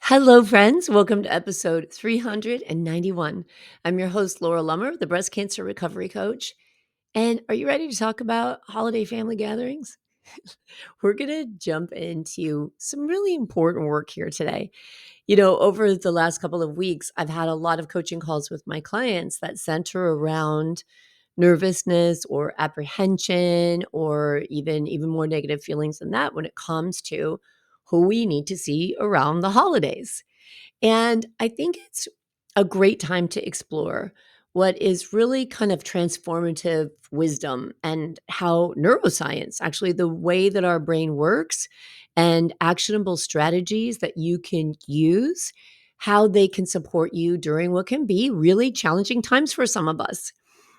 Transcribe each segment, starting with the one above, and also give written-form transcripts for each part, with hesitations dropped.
Hello, friends. Welcome to episode 391. I'm your host, Laura Lummer, the breast cancer recovery coach. And are you ready to talk about holiday family gatherings? We're going to jump into some really important work here today. Over the last couple of weeks, I've had a lot of coaching calls with my clients that center around nervousness or apprehension or even more negative feelings than that when it comes to who we need to see around the holidays. And I think it's a great time to explore what is really kind of transformative wisdom and how neuroscience, actually, the way that our brain works and actionable strategies that you can use, how they can support you during what can be really challenging times for some of us.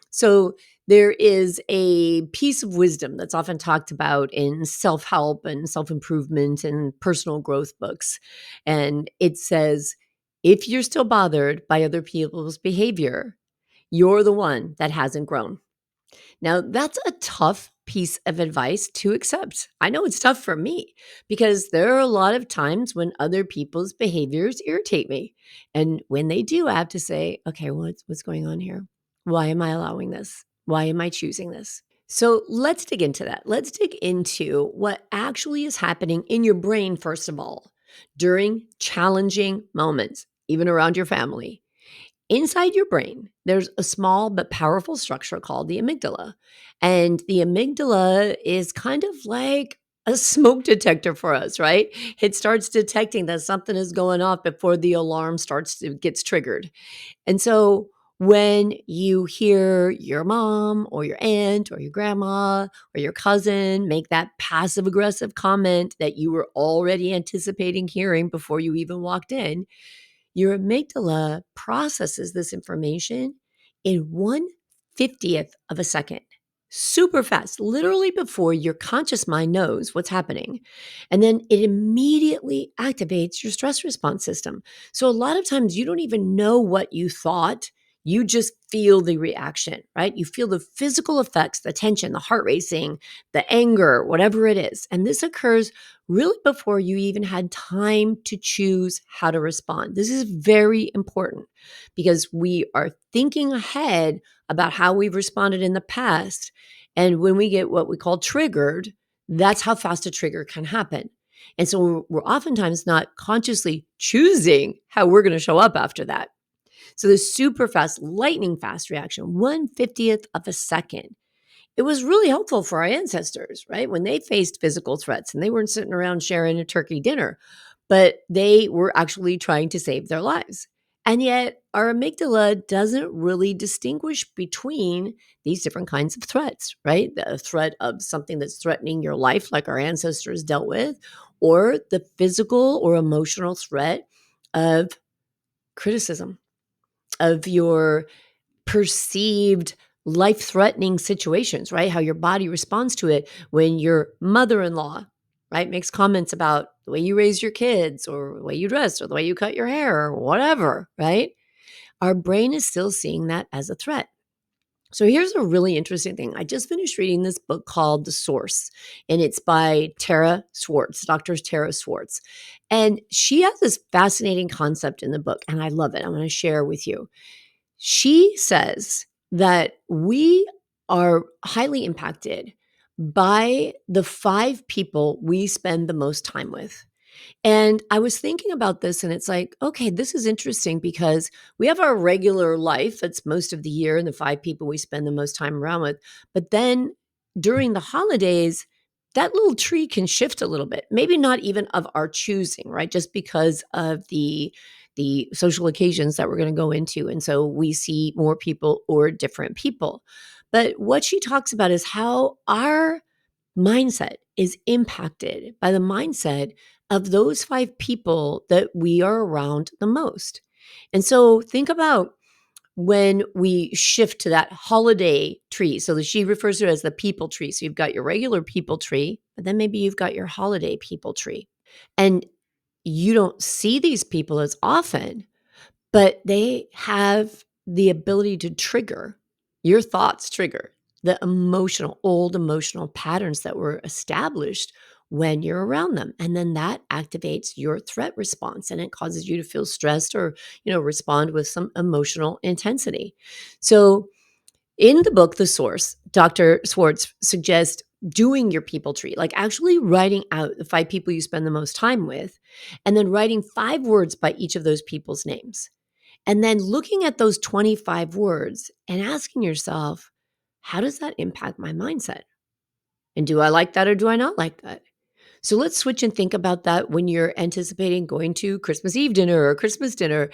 So there is a piece of wisdom that's often talked about in self-help and self-improvement and personal growth books. And it says, if you're still bothered by other people's behavior, you're the one that hasn't grown. Now, that's a tough piece of advice to accept. I know it's tough for me because there are a lot of times when other people's behaviors irritate me. And when they do, I have to say, okay, what's going on here? Why am I allowing this? Why am I choosing this? So let's dig into that. Let's dig into what actually is happening in your brain, first of all, during challenging moments, even around your family. Inside your brain, there's a small but powerful structure called the amygdala. And the amygdala is kind of like a smoke detector for us, right? It starts detecting that something is going off before the alarm gets triggered. And so when you hear your mom or your aunt or your grandma or your cousin make that passive aggressive comment that you were already anticipating hearing before you even walked in, your amygdala processes this information in 1/50th of a second. Super fast, literally before your conscious mind knows what's happening. And then it immediately activates your stress response system. So a lot of times you don't even know what you thought. You just feel the reaction, right? You feel the physical effects, the tension, the heart racing, the anger, whatever it is. And this occurs really before you even had time to choose how to respond. This is very important because we are thinking ahead about how we've responded in the past. And when we get what we call triggered, that's how fast a trigger can happen. And so we're oftentimes not consciously choosing how we're going to show up after that. So the super fast, lightning fast reaction, 1/50th of a second, it was really helpful for our ancestors, right? When they faced physical threats and they weren't sitting around sharing a turkey dinner, but they were actually trying to save their lives. And yet, our amygdala doesn't really distinguish between these different kinds of threats, right? The threat of something that's threatening your life, like our ancestors dealt with, or the physical or emotional threat of criticism, of your perceived life-threatening situations, right? How your body responds to it when your mother-in-law, right, makes comments about the way you raise your kids or the way you dress or the way you cut your hair or whatever, right? Our brain is still seeing that as a threat. So here's a really interesting thing. I just finished reading this book called The Source, and it's by Tara Swartz, Dr. Tara Swartz. And she has this fascinating concept in the book, and I love it. I'm going to share with you. She says that we are highly impacted by the 5 people we spend the most time with. And I was thinking about this and it's like, okay, this is interesting because we have our regular life. That's most of the year and the 5 people we spend the most time around with. But then during the holidays, that little tree can shift a little bit. Maybe not even of our choosing, right? Just because of the social occasions that we're going to go into. And so we see more people or different people. But what she talks about is how our mindset is impacted by the mindset of those 5 people that we are around the most. And so think about when we shift to that holiday tree. So she refers to it as the people tree. So you've got your regular people tree, but then maybe you've got your holiday people tree. And you don't see these people as often, but they have the ability to trigger your thoughts, trigger the old emotional patterns that were established when you're around them. And then that activates your threat response and it causes you to feel stressed or, respond with some emotional intensity. So in the book, The Source, Dr. Swartz suggests doing your people tree, like actually writing out the 5 people you spend the most time with, and then writing 5 words by each of those people's names. And then looking at those 25 words and asking yourself, how does that impact my mindset? And do I like that or do I not like that? So let's switch and think about that when you're anticipating going to Christmas Eve dinner or Christmas dinner.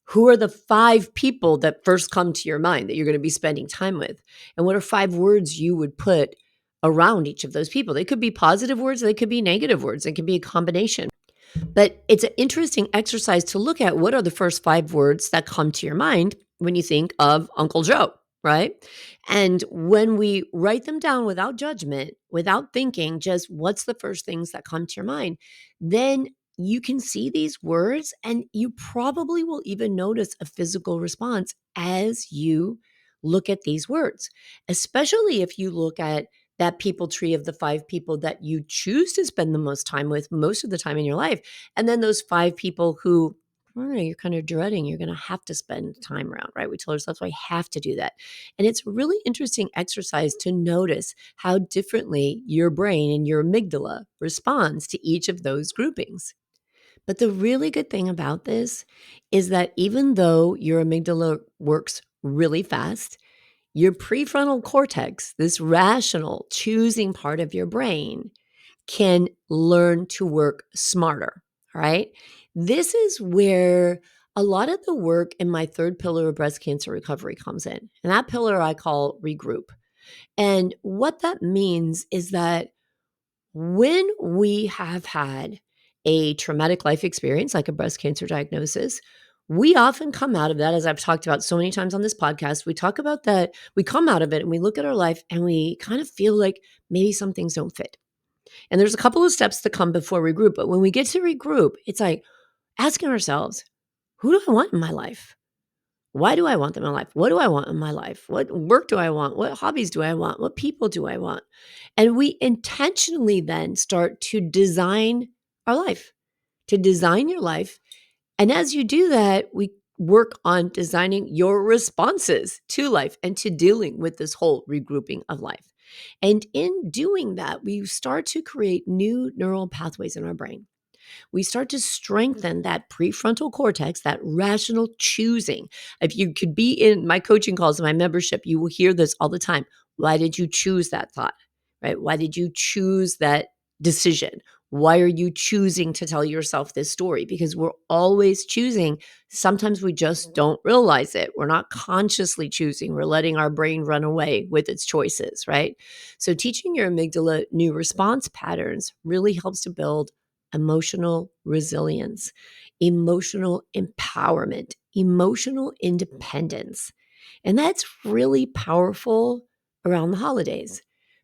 Who are the 5 people that first come to your mind that you're going to be spending time with? And what are 5 words you would put around each of those people? They could be positive words, they could be negative words, it could be a combination. But it's an interesting exercise to look at what are the first 5 words that come to your mind when you think of Uncle Joe, right? And when we write them down without judgment, without thinking, just what's the first things that come to your mind, then you can see these words and you probably will even notice a physical response as you look at these words, especially if you look at that people tree of the 5 people that you choose to spend the most time with most of the time in your life. And then those 5 people who, I don't know, you're kind of dreading, you're going to have to spend time around, right? We tell ourselves, I have to do that. And it's a really interesting exercise to notice how differently your brain and your amygdala responds to each of those groupings. But the really good thing about this is that even though your amygdala works really fast, your prefrontal cortex, this rational choosing part of your brain, can learn to work smarter, all right? This is where a lot of the work in my 3rd pillar of breast cancer recovery comes in. And that pillar I call regroup. And what that means is that when we have had a traumatic life experience, like a breast cancer diagnosis, we often come out of that, as I've talked about so many times on this podcast, we talk about that, we come out of it and we look at our life and we kind of feel like maybe some things don't fit. And there's a couple of steps to come before regroup. But when we get to regroup, it's like asking ourselves, who do I want in my life? Why do I want them in my life? What do I want in my life? What work do I want? What hobbies do I want? What people do I want? And we intentionally then start to design our life, to design your life. And as you do that, we work on designing your responses to life and to dealing with this whole regrouping of life. And in doing that, we start to create new neural pathways in our brain. We start to strengthen that prefrontal cortex, that rational choosing. If you could be in my coaching calls and my membership, you will hear this all the time. Why did you choose that thought? Right? Why did you choose that decision? Why are you choosing to tell yourself this story? Because we're always choosing. Sometimes we just don't realize it. We're not consciously choosing. We're letting our brain run away with its choices, right? So teaching your amygdala new response patterns really helps to build emotional resilience, emotional empowerment, emotional independence. And that's really powerful around the holidays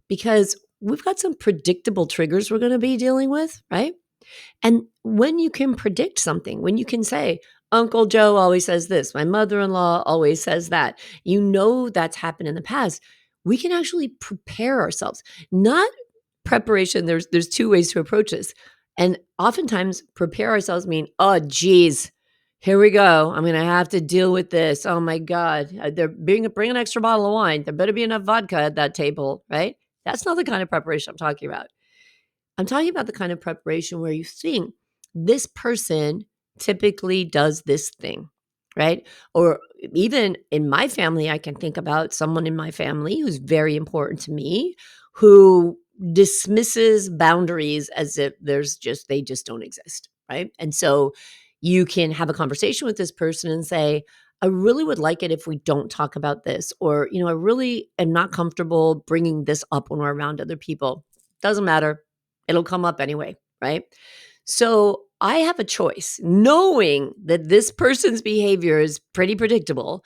because we've got some predictable triggers we're going to be dealing with, right? And when you can predict something, when you can say, Uncle Joe always says this, my mother in law always says that, you know that's happened in the past, we can actually prepare ourselves. Not preparation, there's 2 ways to approach this. And oftentimes, prepare ourselves mean, oh, geez, here we go. I'm going to have to deal with this. Oh my God, bring an extra bottle of wine. There better be enough vodka at that table, right? That's not the kind of preparation I'm talking about. I'm talking about the kind of preparation where you think this person typically does this thing, right? Or even in my family, I can think about someone in my family who's very important to me who dismisses boundaries as if they just don't exist, right? And so you can have a conversation with this person and say, I really would like it if we don't talk about this, or, I really am not comfortable bringing this up when we're around other people. Doesn't matter. It'll come up anyway, right? So I have a choice. Knowing that this person's behavior is pretty predictable,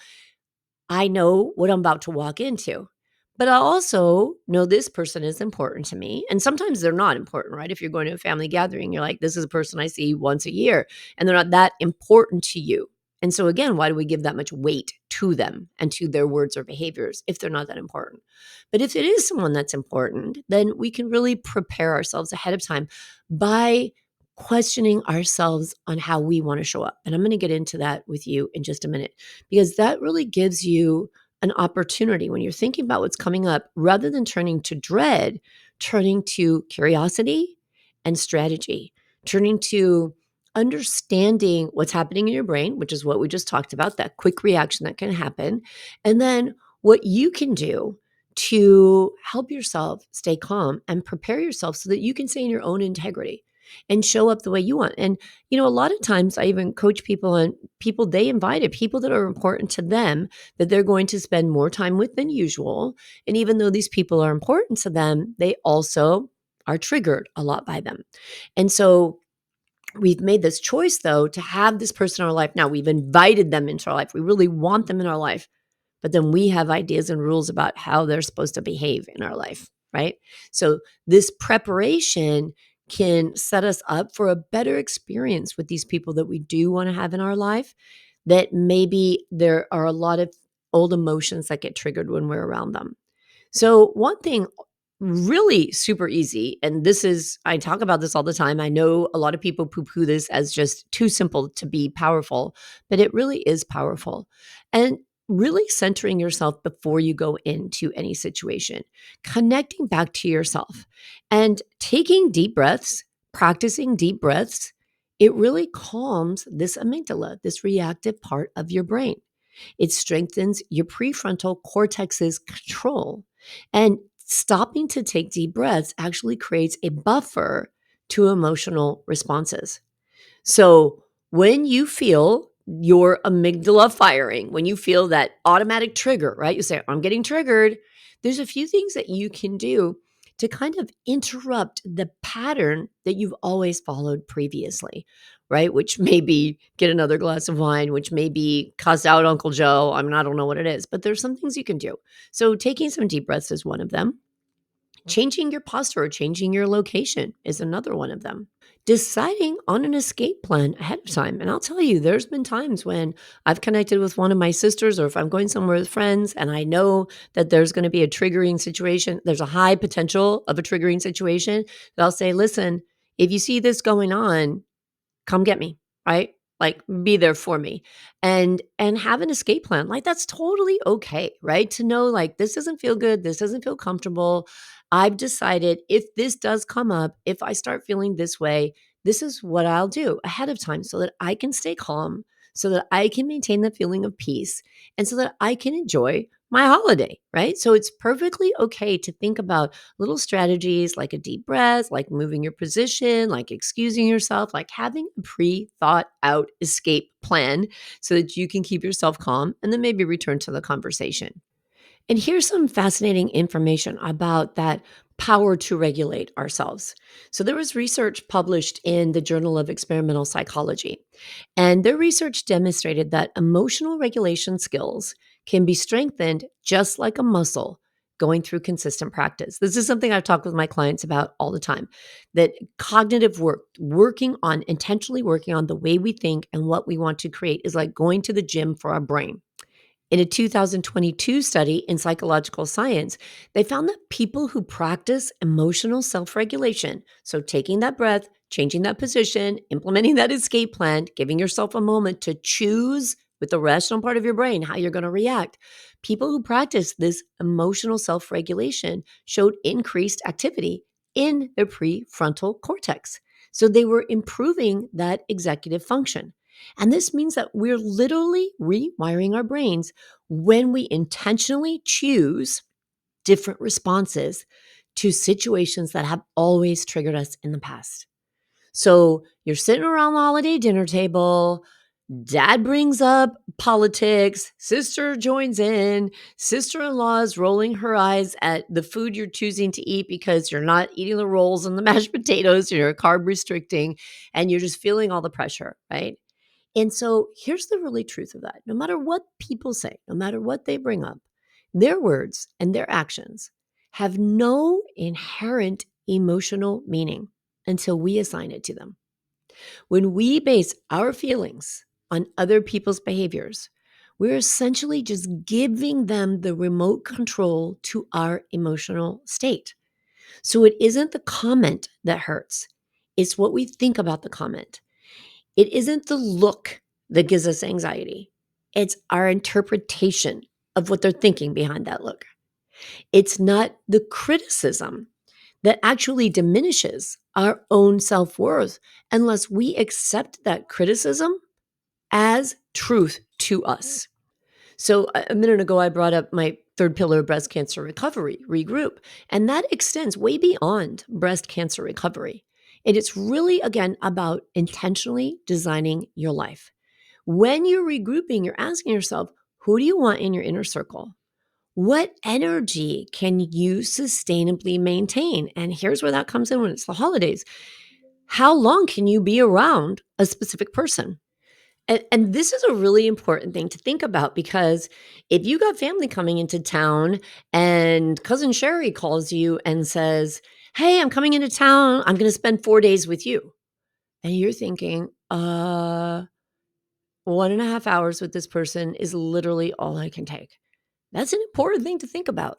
I know what I'm about to walk into. But I also know this person is important to me. And sometimes they're not important, right? If you're going to a family gathering, you're like, this is a person I see once a year, and they're not that important to you. And so again, why do we give that much weight to them and to their words or behaviors if they're not that important? But if it is someone that's important, then we can really prepare ourselves ahead of time by questioning ourselves on how we want to show up. And I'm going to get into that with you in just a minute, because that really gives you an opportunity when you're thinking about what's coming up, rather than turning to dread, turning to curiosity and strategy, turning to understanding what's happening in your brain, which is what we just talked about, that quick reaction that can happen, and then what you can do to help yourself stay calm and prepare yourself so that you can stay in your own integrity and show up the way you want. And, a lot of times I even coach people, and people they invited, people that are important to them, that they're going to spend more time with than usual. And even though these people are important to them, they also are triggered a lot by them. And so we've made this choice, though, to have this person in our life. Now we've invited them into our life. We really want them in our life. But then we have ideas and rules about how they're supposed to behave in our life, right? So this preparation can set us up for a better experience with these people that we do want to have in our life, that maybe there are a lot of old emotions that get triggered when we're around them. So one thing really super easy, and this is, I talk about this all the time. I know a lot of people poo-poo this as just too simple to be powerful, but it really is powerful. And really centering yourself before you go into any situation, connecting back to yourself and taking deep breaths, practicing deep breaths, it really calms this amygdala, this reactive part of your brain. It strengthens your prefrontal cortex's control. And stopping to take deep breaths actually creates a buffer to emotional responses. So when you feel your amygdala firing, when you feel that automatic trigger, right? You say, I'm getting triggered. There's a few things that you can do to kind of interrupt the pattern that you've always followed previously, right? Which may be get another glass of wine, which may be cuss out Uncle Joe. I don't know what it is, but there's some things you can do. So taking some deep breaths is one of them. Changing your posture or changing your location is another one of them. Deciding on an escape plan ahead of time. And I'll tell you, there's been times when I've connected with one of my sisters, or if I'm going somewhere with friends and I know that there's going to be a triggering situation, there's a high potential of a triggering situation, that I'll say, listen, if you see this going on, come get me, right? Like, be there for me, and have an escape plan. Like, that's totally okay, right? To know, like, this doesn't feel good, this doesn't feel comfortable. I've decided, if this does come up, if I start feeling this way, this is what I'll do ahead of time so that I can stay calm, so that I can maintain the feeling of peace, and so that I can enjoy my holiday, right? So it's perfectly okay to think about little strategies like a deep breath, like moving your position, like excusing yourself, like having a pre thought out escape plan so that you can keep yourself calm and then maybe return to the conversation. And here's some fascinating information about that power to regulate ourselves. So, there was research published in the Journal of Experimental Psychology, and their research demonstrated that emotional regulation skills can be strengthened just like a muscle going through consistent practice. This is something I've talked with my clients about all the time, that cognitive work, intentionally working on the way we think and what we want to create, is like going to the gym for our brain. In a 2022 study in Psychological Science, they found that people who practice emotional self regulation, so taking that breath, changing that position, implementing that escape plan, giving yourself a moment to choose with the rational part of your brain how you're going to react, people who practice this emotional self regulation showed increased activity in their prefrontal cortex. So they were improving that executive function. And this means that we're literally rewiring our brains when we intentionally choose different responses to situations that have always triggered us in the past. So you're sitting around the holiday dinner table, dad brings up politics, sister joins in, sister-in-law is rolling her eyes at the food you're choosing to eat because you're not eating the rolls and the mashed potatoes, you're carb restricting, and you're just feeling all the pressure, right? And so here's the really truth of that. No matter what people say, no matter what they bring up, their words and their actions have no inherent emotional meaning until we assign it to them. When we base our feelings on other people's behaviors, we're essentially just giving them the remote control to our emotional state. So it isn't the comment that hurts, it's what we think about the comment. It isn't the look that gives us anxiety, it's our interpretation of what they're thinking behind that look. It's not the criticism that actually diminishes our own self worth unless we accept that criticism as truth to us. So, a minute ago, I brought up my third pillar of breast cancer recovery, regroup, and that extends way beyond breast cancer recovery. And it's really, again, about intentionally designing your life. When you're regrouping, you're asking yourself, who do you want in your inner circle? What energy can you sustainably maintain? And here's where that comes in when it's the holidays. How long can you be around a specific person? And this is a really important thing to think about because if you got family coming into town and cousin Sherry calls you and says, "Hey, I'm coming into town. I'm going to spend 4 days with you." And you're thinking, 1.5 hours with this person is literally all I can take. That's an important thing to think about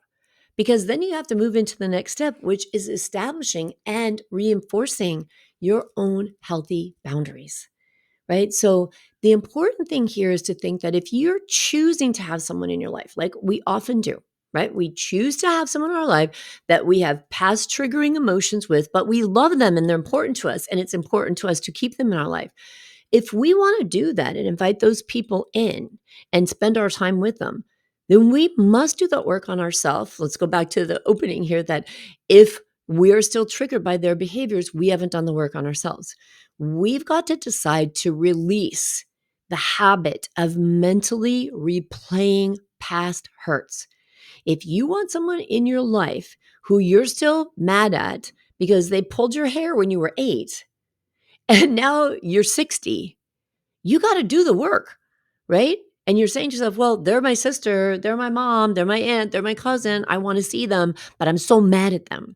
because then you have to move into the next step, which is establishing and reinforcing your own healthy boundaries, right? So the important thing here is to think that if you're choosing to have someone in your life, like we often do, right? We choose to have someone in our life that we have past triggering emotions with, but we love them and they're important to us. And it's important to us to keep them in our life. If we want to do that and invite those people in and spend our time with them, then we must do that work on ourselves. Let's go back to the opening here that if we're still triggered by their behaviors, we haven't done the work on ourselves. We've got to decide to release the habit of mentally replaying past hurts. If you want someone in your life who you're still mad at because they pulled your hair when you were 8 and now you're 60, you got to do the work, right? And you're saying to yourself, well, they're my sister, they're my mom, they're my aunt, they're my cousin. I want to see them, but I'm so mad at them.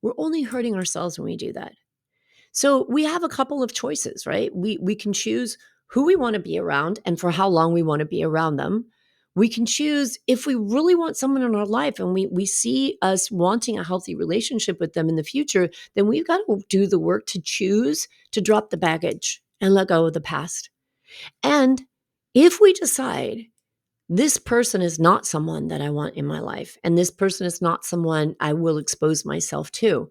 We're only hurting ourselves when we do that. So we have a couple of choices, right? We can choose who we want to be around and for how long we want to be around them. We can choose if we really want someone in our life and we see us wanting a healthy relationship with them in the future, then we've got to do the work to choose to drop the baggage and let go of the past. And if we decide this person is not someone that I want in my life, and this person is not someone I will expose myself to,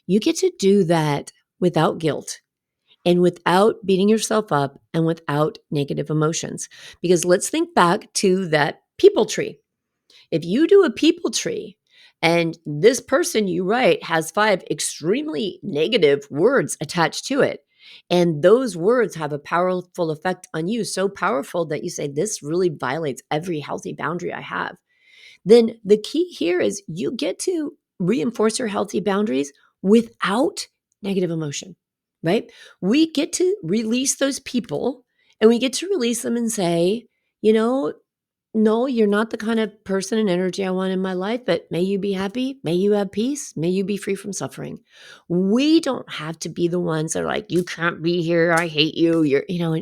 you get to do that without guilt and without beating yourself up and without negative emotions. Because let's think back to that people tree. If you do a people tree and this person you write has 5 extremely negative words attached to it, and those words have a powerful effect on you, so powerful that you say, this really violates every healthy boundary I have, then the key here is you get to reinforce your healthy boundaries without negative emotion, right? We get to release those people and we get to release them and say, you know, no, you're not the kind of person and energy I want in my life, but may you be happy. May you have peace. May you be free from suffering. We don't have to be the ones that are like, you can't be here. I hate you.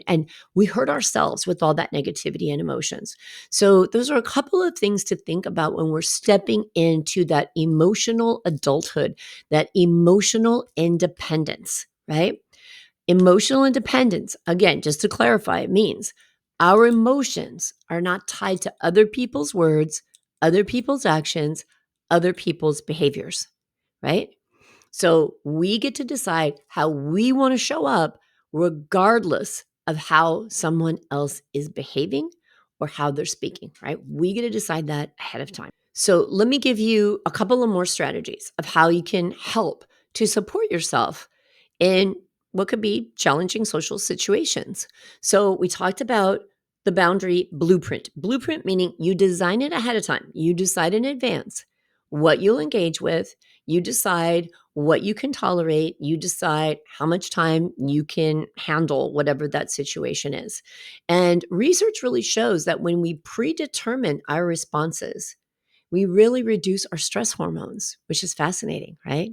And we hurt ourselves with all that negativity and emotions. So those are a couple of things to think about when we're stepping into that emotional adulthood, that emotional independence, right? Emotional independence, again, just to clarify, it means our emotions are not tied to other people's words, other people's actions, other people's behaviors, right? So we get to decide how we want to show up regardless of how someone else is behaving or how they're speaking, right? We get to decide that ahead of time. So let me give you a couple of more strategies of how you can help to support yourself in what could be challenging social situations. So we talked about the boundary blueprint. Blueprint meaning you design it ahead of time. You decide in advance what you'll engage with. You decide what you can tolerate. You decide how much time you can handle whatever that situation is. And research really shows that when we predetermine our responses, we really reduce our stress hormones, which is fascinating, right?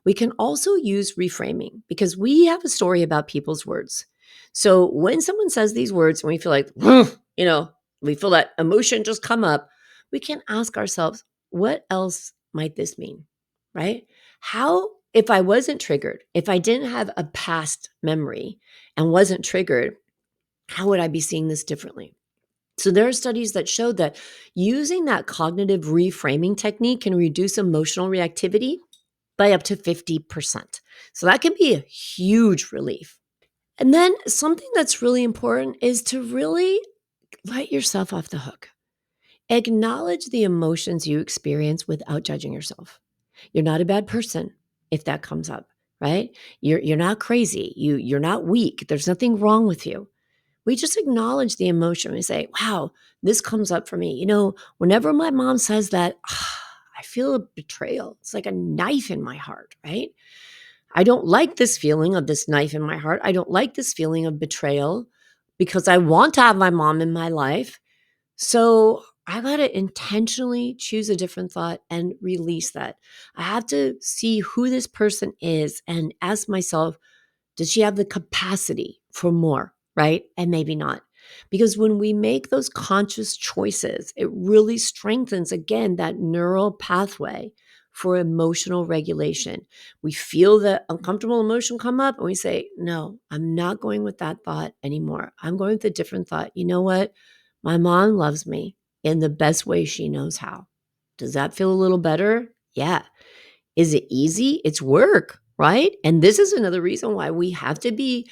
We can also use reframing because we have a story about people's words. So when someone says these words and we feel like, "Ugh," we feel that emotion just come up, we can ask ourselves, what else might this mean? Right? How, if I wasn't triggered, if I didn't have a past memory and wasn't triggered, how would I be seeing this differently? So there are studies that show that using that cognitive reframing technique can reduce emotional reactivity by up to 50%. So that can be a huge relief. And then something that's really important is to really let yourself off the hook. Acknowledge the emotions you experience without judging yourself. You're not a bad person if that comes up, right? You're not crazy. You're not weak. There's nothing wrong with you. We just acknowledge the emotion. We say, wow, this comes up for me. Whenever my mom says that, I feel a betrayal. It's like a knife in my heart, right? I don't like this feeling of this knife in my heart. I don't like this feeling of betrayal because I want to have my mom in my life. So I got to intentionally choose a different thought and release that. I have to see who this person is and ask myself, does she have the capacity for more? Right. And maybe not. Because when we make those conscious choices, it really strengthens, again, that neural pathway for emotional regulation. We feel the uncomfortable emotion come up and we say, no, I'm not going with that thought anymore. I'm going with a different thought. You know what? My mom loves me in the best way she knows how. Does that feel a little better? Yeah. Is it easy? It's work, right? And this is another reason why we have to be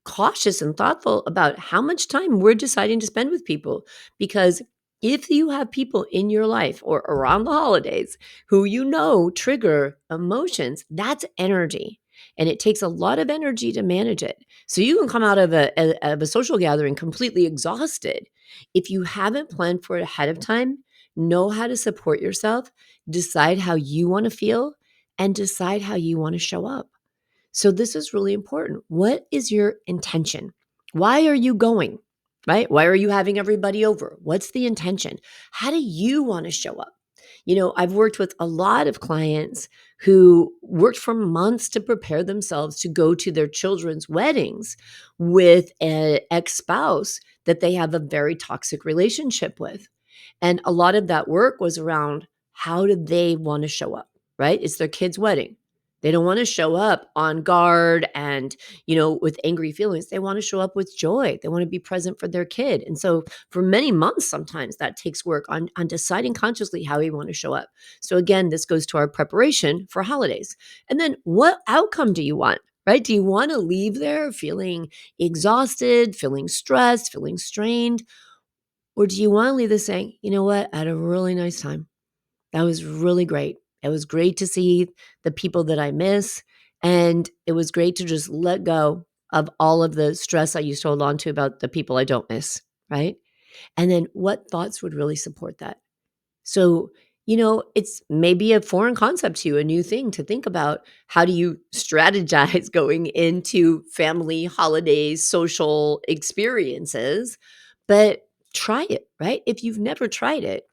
cautious and thoughtful about how much time we're deciding to spend with people. Because if you have people in your life or around the holidays who trigger emotions, that's energy. And it takes a lot of energy to manage it. So you can come out of a social gathering completely exhausted. If you haven't planned for it ahead of time, know how to support yourself, decide how you want to feel, and decide how you want to show up. So this is really important. What is your intention? Why are you going? Right? Why are you having everybody over? What's the intention? How do you want to show up? I've worked with a lot of clients who worked for months to prepare themselves to go to their children's weddings with an ex-spouse that they have a very toxic relationship with. And a lot of that work was around, how do they want to show up, right? It's their kid's wedding. They don't want to show up on guard and, with angry feelings. They want to show up with joy. They want to be present for their kid. And so for many months, sometimes that takes work on deciding consciously how we want to show up. So again, this goes to our preparation for holidays. And then what outcome do you want? Right? Do you want to leave there feeling exhausted, feeling stressed, feeling strained? Or do you want to leave this saying, you know what? I had a really nice time. That was really great. It was great to see the people that I miss. And it was great to just let go of all of the stress I used to hold on to about the people I don't miss. Right. And then what thoughts would really support that? So, it's maybe a foreign concept to you, a new thing to think about. How do you strategize going into family, holidays, social experiences? But try it, right? If you've never tried it,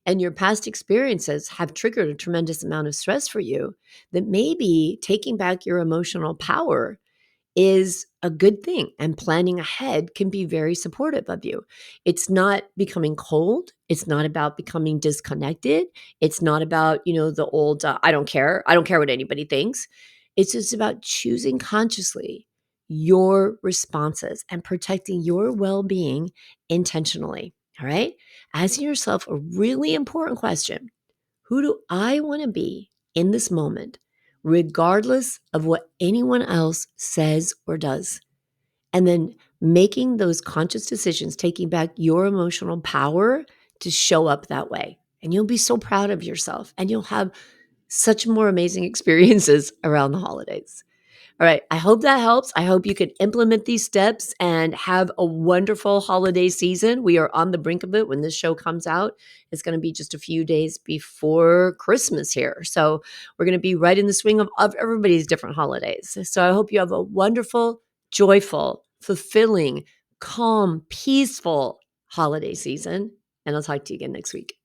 and your past experiences have triggered a tremendous amount of stress for you, that maybe taking back your emotional power is a good thing, and planning ahead can be very supportive of you. It's not becoming cold. It's not about becoming disconnected. It's not about, the old, I don't care. I don't care what anybody thinks. It's just about choosing consciously your responses and protecting your well being intentionally. All right. Asking yourself a really important question: who do I want to be in this moment, regardless of what anyone else says or does? And then making those conscious decisions, taking back your emotional power to show up that way. And you'll be so proud of yourself, and you'll have such more amazing experiences around the holidays. All right. I hope that helps. I hope you can implement these steps and have a wonderful holiday season. We are on the brink of it when this show comes out. It's going to be just a few days before Christmas here. So we're going to be right in the swing of everybody's different holidays. So I hope you have a wonderful, joyful, fulfilling, calm, peaceful holiday season. And I'll talk to you again next week.